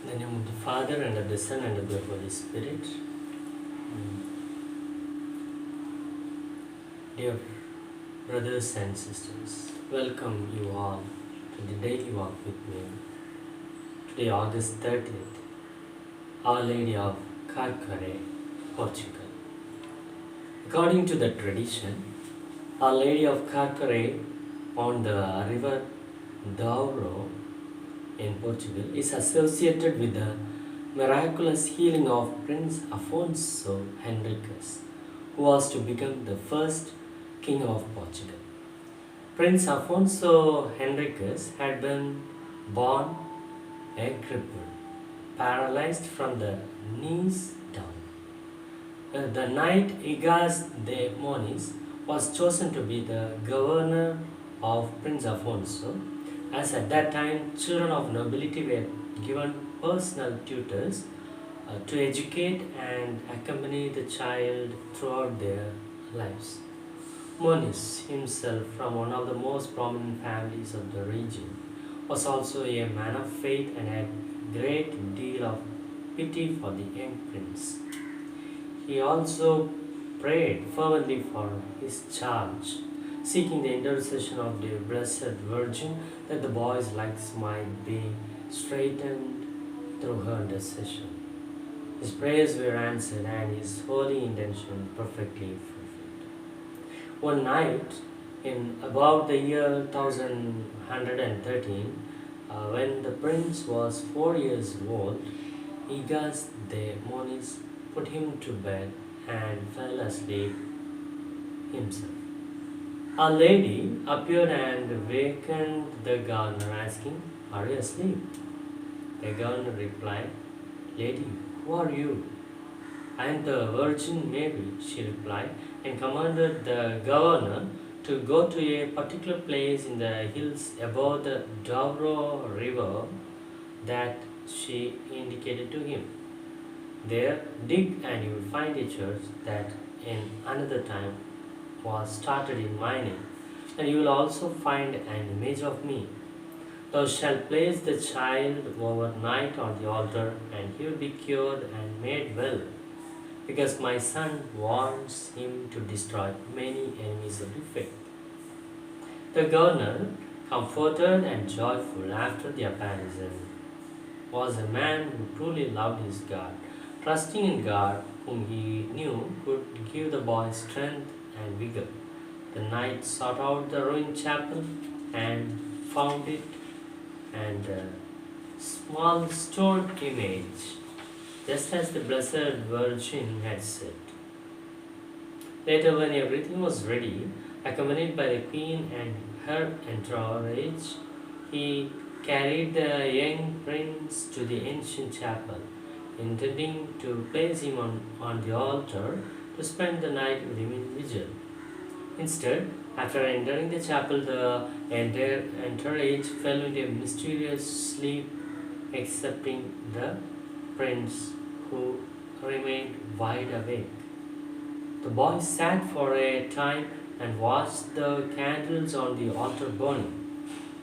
In the name of the Father, and of the Son, and of the Holy Spirit. Dear brothers and sisters, welcome you all to the daily walk with me. Today, August 30th, Our Lady of Carquere, Portugal. According to the tradition, Our Lady of Carquere on the river Douro in Portugal is associated with the miraculous healing of Prince Afonso Henriques, who was to become the first king of Portugal. Prince Afonso Henriques had been born a cripple, paralyzed from the knees down. The knight Igas de Moniz was chosen to be the governor of Prince Afonso, as at that time children of nobility were given personal tutors to educate and accompany the child throughout their lives. Moniz, himself from one of the most prominent families of the region, was also a man of faith and had great deal of pity for the young prince. He also prayed fervently for his charge, seeking the intercession of the Blessed Virgin that the boy's legs might be straightened through her intercession. His prayers were answered and his holy intention perfectly fulfilled. One night, in about the year 1113, when the prince was 4 years old, Igas de Moniz put him to bed and fell asleep himself. Our Lady appeared and wakened the gardener, asking, "Are you asleep?" The gardener replied, "Lady, who are you?" "I am the Virgin Mary," she replied, and commanded the governor to go to a particular place in the hills above the Douro river that she indicated to him. "There, dig and you will find a church that in another time was started in my name, and you will also find an image of me. Thou shalt place the child overnight on the altar, and he will be cured and made well, because my son wants him to destroy many enemies of the faith." The governor, comforted and joyful after the apparition, was a man who truly loved his God, trusting in God, whom he knew could give the boy strength and vigor. The knight sought out the ruined chapel and found it, and a small stone image, just as the Blessed Virgin had said. Later, when everything was ready, accompanied by the queen and her entourage, he carried the young prince to the ancient chapel, intending to place him on the altar to spend the night with him in vigil. Instead, after entering the chapel, the entire entourage fell into a mysterious sleep, excepting the prince, who remained wide awake. The boy sat for a time and watched the candles on the altar burning,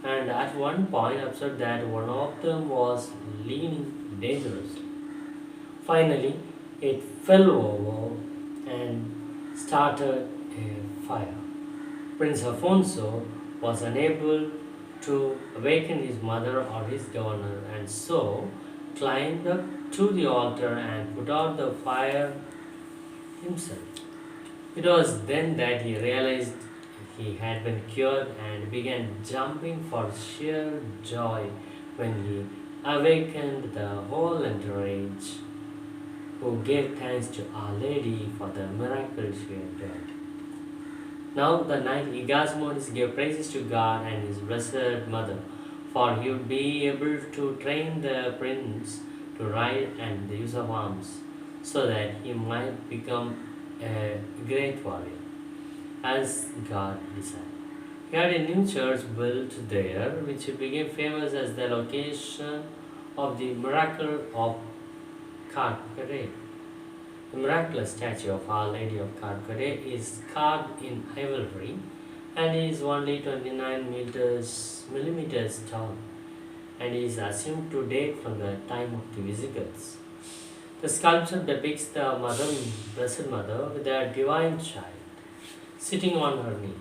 and at one point observed that one of them was leaning dangerously. Finally, it fell over and started a fire. Prince Afonso was unable to awaken his mother or his governor, and so climbed up to the altar and put out the fire himself. It was then that he realized he had been cured and began jumping for sheer joy when he awakened the whole entourage, who gave thanks to Our Lady for the miracle she had done. Now the knight Igas Moniz gave praises to God and his Blessed Mother, for he would be able to train the prince to ride and the use of arms, so that he might become a great warrior, as God desired. He had a new church built there, which became famous as the location of the miracle of Carquere. The miraculous statue of Our Lady of Carquere is carved in ivory and is only 29 millimeters tall. and is assumed to date from the time of the Visigoths. The sculpture depicts the Blessed Mother with a divine child sitting on her knee.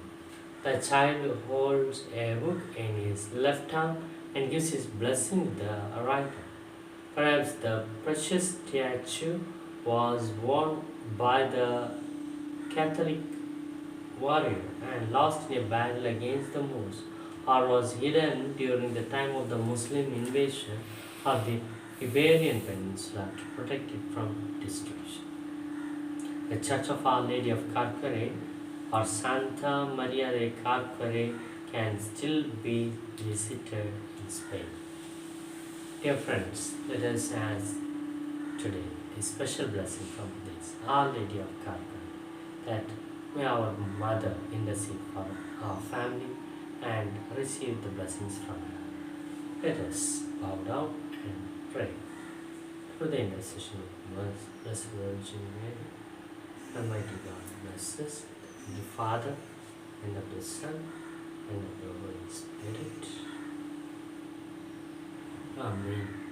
The child holds a book in his left hand and gives his blessing with the right hand. Perhaps the precious statue was worn by the Catholic warrior and lost in a battle against the Moors, or was hidden during the time of the Muslim invasion of the Iberian Peninsula to protect it from destruction. The Church of Our Lady of Carquere or Santa Maria de Carquere can still be visited in Spain. Dear friends, let us ask today a special blessing from this Our Lady of Carquere, that may our Mother intercede for our family and receive the blessings from her. Let us bow down and pray. Through the intercession of Blessed Virgin Mary, Almighty God bless us, the Father, and of the Son, and of the Holy Spirit. Amen.